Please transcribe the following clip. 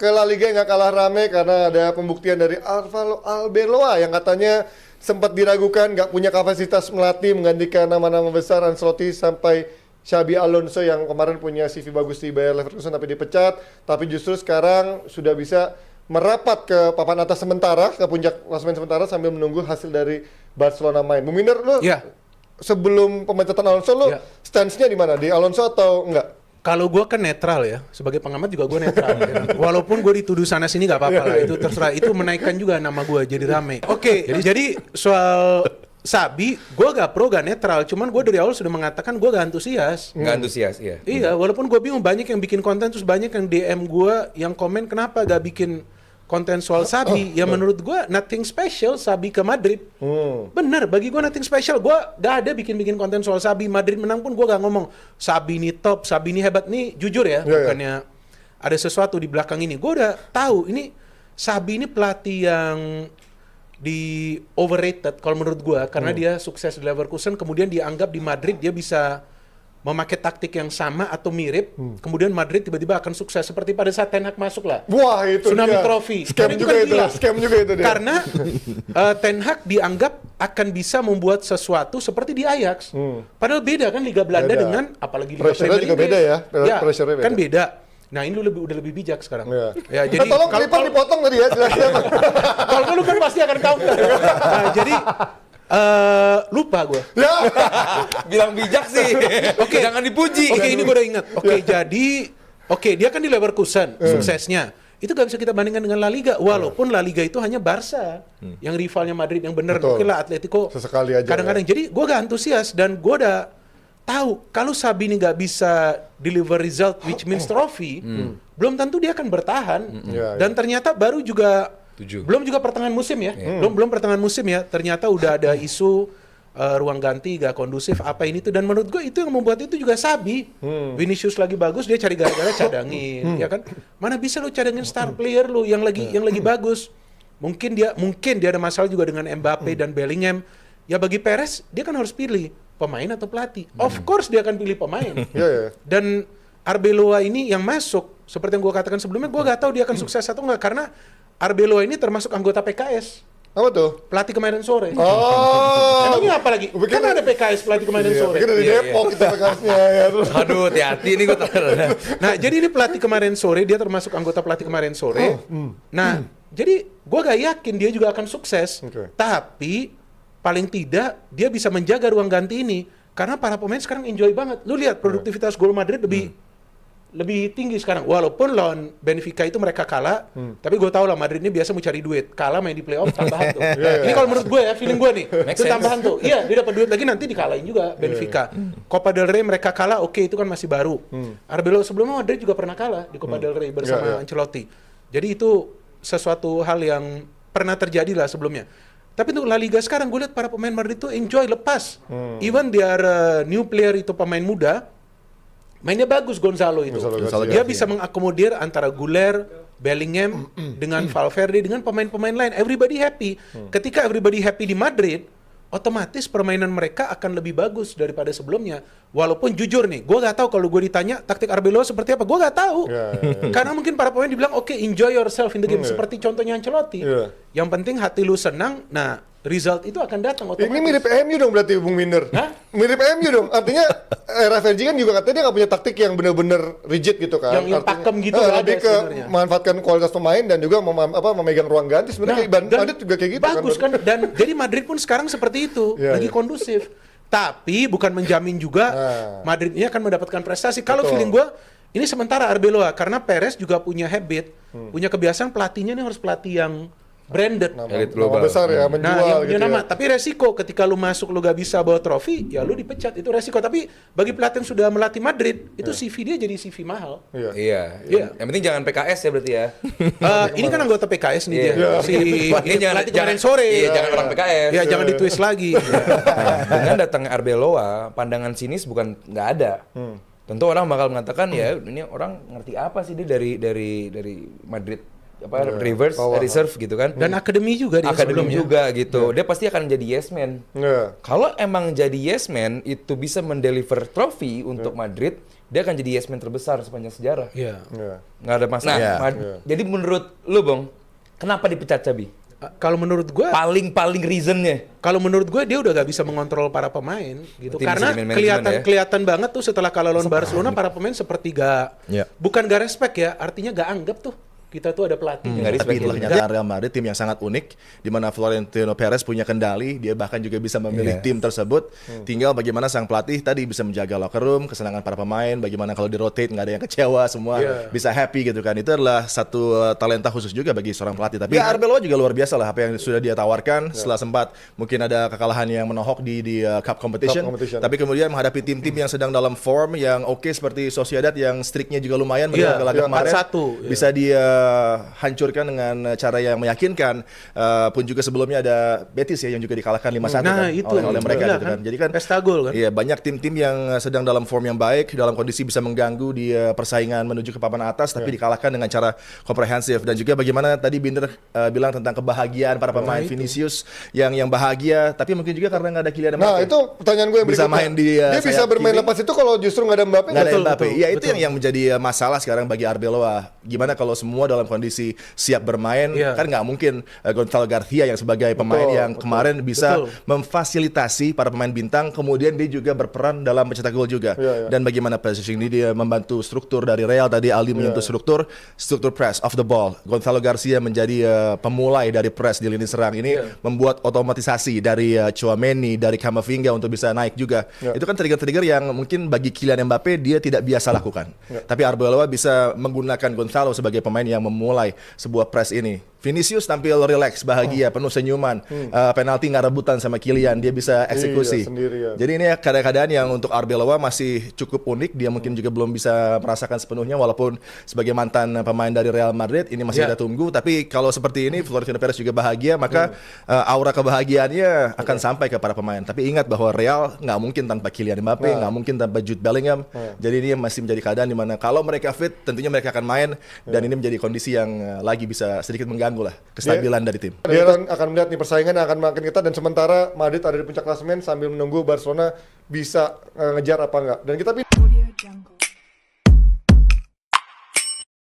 ke La Liga yang gak kalah rame karena ada pembuktian dari Alvaro Arbeloa yang katanya sempat diragukan gak punya kapasitas melatih menggantikan nama-nama besar Ancelotti sampai Xabi Alonso yang kemarin punya CV bagus di Bayer Leverkusen tapi dipecat, tapi justru sekarang sudah bisa merapat ke papan atas sementara, ke puncak klasemen sementara sambil menunggu hasil dari Barcelona main. Bung Minder, lu sebelum pemecatan Alonso lu stance-nya di mana? Di Alonso atau enggak? Kalau gue kan netral ya, sebagai pengamat juga gue netral. Ya. Walaupun gue dituduh sana sini gak apa-apa lah, itu terserah. Itu menaikkan juga nama gue jadi rame. Oke, jadi soal Xabi, gue gak pro gak netral. Cuman gue dari awal sudah mengatakan gue gak antusias. Gak antusias, iya. Iya, walaupun gue bingung banyak yang bikin konten, terus banyak yang DM gue yang komen kenapa gak bikin konten soal Xabi. Ya menurut gue nothing special Xabi ke Madrid. Bener, bagi gue nothing special. Gue gak ada bikin konten soal Xabi. Madrid menang pun gue gak ngomong Xabi ini top, Xabi ini hebat. Nih jujur ya, bukannya ada sesuatu di belakang ini. Gue udah tahu ini Xabi ini pelatih yang di overrated kalau menurut gue, karena dia sukses di Leverkusen, kemudian dianggap di Madrid dia bisa memakai taktik yang sama atau mirip, kemudian Madrid tiba-tiba akan sukses seperti pada saat Ten Hag masuk lah. Wah, itu Tsunami dia. Trophy. Scam juga itu, scam juga itu dia. Karena Ten Hag dianggap akan bisa membuat sesuatu seperti di Ajax. Padahal beda kan Liga Belanda dengan apalagi Liga Pressure-nya Premier juga beda ya. Ya, Pressure-nya beda. kan beda. Nah ini lu udah lebih bijak sekarang. Ya, jadi tolong klipper dipotong tadi ya, jelasnya. Kalau lu kan pasti akan counter. Nah, jadi lupa gue. Bilang bijak sih. Oke, jangan dipuji. Oke, ini gue udah ingat. Oke, jadi dia kan di Leverkusen suksesnya. Itu gak bisa kita bandingkan dengan La Liga. Walaupun La Liga itu hanya Barca yang rivalnya Madrid yang benar. Oke lah, Atletico sesekali aja. Kadang-kadang. Jadi gue gak antusias dan gue udah tahu kalau Xabi ini gak bisa deliver result which means trophy, belum tentu dia akan bertahan. Dan ternyata baru juga belum juga pertengahan musim ya. Belum pertengahan musim ya. Ternyata udah ada isu ruang ganti gak kondusif apa ini tuh, dan menurut gue itu yang membuat itu juga Xabi. Vinicius lagi bagus dia cari gara-gara cadangin, ya kan? Mana bisa lu cadangin star player lu yang lagi bagus. Mungkin dia ada masalah juga dengan Mbappe dan Bellingham. Ya bagi Perez dia kan harus pilih pemain atau pelatih. Of course dia akan pilih pemain. Dan Arbeloa ini yang masuk seperti yang gue katakan sebelumnya, gue gak tahu dia akan sukses atau enggak karena Arbeloa ini termasuk anggota PKS. Apa tuh? Pelatih kemarin sore. Emangnya apa lagi? Kan ada PKS pelatih kemarin sore. Mungkin dari Depok itu PKS-nya. Aduh, hati-hati nih gue. Nah, jadi ini pelatih kemarin sore, dia termasuk anggota pelatih kemarin sore. Nah, jadi gue gak yakin dia juga akan sukses. Tapi paling tidak dia bisa menjaga ruang ganti ini karena para pemain sekarang enjoy banget. Lu lihat produktivitas gol Madrid lebih tinggi sekarang. Walaupun lawan Benfica itu mereka kalah, tapi gue tau lah Madrid ini biasa mau cari duit. Kalah main di playoff tambahan tuh. Ini kalau menurut gue ya, feeling gue nih, itu tambahan tuh. Iya, dia dapat duit lagi nanti dikalahin juga Benfica. Copa del Rey mereka kalah, oke, itu kan masih baru. Arbeloa sebelumnya Madrid juga pernah kalah di Copa del Rey bersama Ancelotti. Jadi itu sesuatu hal yang pernah terjadi lah sebelumnya. Tapi untuk La Liga sekarang gue lihat para pemain Madrid itu enjoy lepas. Even their new player itu pemain muda, mainnya bagus Gonzalo itu. Dia bisa mengakomodir antara Güler, Bellingham dengan Valverde dengan pemain-pemain lain. Everybody happy. Ketika everybody happy di Madrid, otomatis permainan mereka akan lebih bagus daripada sebelumnya. Walaupun jujur nih, gue gak tahu kalau gue ditanya taktik Arbeloa seperti apa, gue gak tahu. Karena mungkin para pemain dibilang, oke, enjoy yourself in the game. Seperti contohnya Ancelotti. Yang penting hati lu senang, nah result itu akan datang otomatis. Ini mirip MU dong berarti Bung Minder. Mirip MU dong. Artinya era Fergie kan juga katanya dia nggak punya taktik yang benar-benar rigid gitu kan. Yang pakem gitu lebih ke memanfaatkan kualitas pemain dan juga memegang ruang ganti. Sebenarnya Madrid juga kayak gitu bagus kan. Dan jadi Madrid pun sekarang seperti itu, lagi kondusif. Tapi bukan menjamin juga Madrid ini akan mendapatkan prestasi. Kalau feeling gue ini sementara Arbeloa karena Perez juga punya habit, punya kebiasaan pelatihnya ini harus pelatih yang branded, nama besar ya, menjual yang punya gitu nama. ya. Tapi resiko ketika lu masuk lu gak bisa bawa trofi, ya lu dipecat, itu resiko. Tapi bagi pelatih yang sudah melatih Madrid, itu CV dia jadi CV mahal. Iya. Yang penting jangan PKS ya berarti ya. Ini kan anggota PKS nih dia. Si pelatih kemarin sore. Iya, jangan orang PKS. Ya jangan ditwist lagi. Dengan datangnya Arbeloa, pandangan sinis bukan nggak ada. Tentu orang bakal mengatakan ya ini orang ngerti apa sih dia dari Madrid. Reverse reserve gitu kan, dan akademi juga dia akademi juga gitu. Dia pasti akan jadi yes man. Kalau emang jadi yes man itu bisa mendeliver trofi untuk Madrid, dia akan jadi yes man terbesar sepanjang sejarah. Iya. Iya. Nggak ada masalah. Iya. Jadi menurut lu, Bong, kenapa dipecat Xabi? Kalau menurut gue, Paling reasonnya. dia udah gak bisa mengontrol para pemain gitu. Berarti Karena manajemen ya? kelihatan banget tuh setelah kalah lawan Barcelona para pemain seperti Iya. bukan gak respect ya, artinya gak anggap tuh kita tuh ada pelatih. Nggak Tapi respect itulah ya. kenyataan Real Madrid, tim yang sangat unik, di mana Florentino Perez punya kendali, dia bahkan juga bisa memilih tim tersebut. Tinggal bagaimana sang pelatih tadi bisa menjaga locker room, kesenangan para pemain, bagaimana kalau di rotate nggak ada yang kecewa, semua bisa happy gitu kan. Itu adalah satu talenta khusus juga bagi seorang pelatih. Tapi Arbeloa juga luar biasa lah apa yang sudah dia tawarkan setelah sempat mungkin ada kekalahan yang menohok di Cup competition. Tapi kemudian menghadapi tim-tim yang sedang dalam form yang oke seperti Sociedad yang streaknya juga lumayan Iya, menang laga kemarin. 4-1, Bisa dia hancurkan dengan cara yang meyakinkan. Pun juga sebelumnya ada Betis ya yang juga dikalahkan 5-1 Nah, kan, itu oleh mereka gila gitu kan. Jadi kan pesta gol kan. iya, banyak tim-tim yang sedang dalam form yang baik, dalam kondisi bisa mengganggu di persaingan menuju ke papan atas, tapi dikalahkan dengan cara komprehensif. Dan juga bagaimana tadi Binder bilang tentang kebahagiaan para pemain Vinicius yang bahagia, tapi mungkin juga karena nggak ada Kylian Mbappe. Nah, itu pertanyaan gue yang Bisa berikutnya. main di, dia bisa sayap bermain kiri. lepas itu kalau justru nggak ada Mbappe. Nggak ada betul, Mbappe. betul. Iya, itu yang menjadi masalah sekarang bagi Arbeloa. Gimana kalau semua dalam kondisi siap bermain, kan nggak mungkin Gonzalo Garcia yang sebagai pemain yang kemarin bisa memfasilitasi para pemain bintang, kemudian dia juga berperan dalam mencetak gol juga. Dan bagaimana positioning ini dia membantu struktur dari Real tadi, Aldi menyentuh struktur press off the ball. Gonzalo Garcia menjadi pemulai dari press di lini serang ini, membuat otomatisasi dari Tchouaméni, dari Camavinga untuk bisa naik juga. Itu kan trigger-trigger yang mungkin bagi Kylian Mbappe dia tidak biasa lakukan. Tapi Arbeloa bisa menggunakan Gonzalo sebagai pemain yang memulai sebuah press ini. Vinicius tampil relax, bahagia, penuh senyuman. Penalti nggak rebutan sama Kylian, dia bisa eksekusi. Iya, sendiri, ya. Jadi ini keadaan-keadaan yang untuk Arbeloa masih cukup unik. Dia mungkin juga belum bisa merasakan sepenuhnya, walaupun sebagai mantan pemain dari Real Madrid ini masih ada tunggu. Tapi kalau seperti ini, Florentino Perez juga bahagia, maka aura kebahagiaannya akan sampai ke para pemain. Tapi ingat bahwa Real nggak mungkin tanpa Kylian Mbappe, nggak mungkin tanpa Jude Bellingham. Jadi ini masih menjadi keadaan di mana kalau mereka fit, tentunya mereka akan main. Dan ini menjadi kondisi yang lagi bisa sedikit mengganggu lah kestabilan dari tim. Dia akan melihat nih persaingan yang akan makin ketat dan sementara Madrid ada di puncak klasemen sambil menunggu Barcelona bisa ngejar apa enggak. Dan kita Audio Jungle.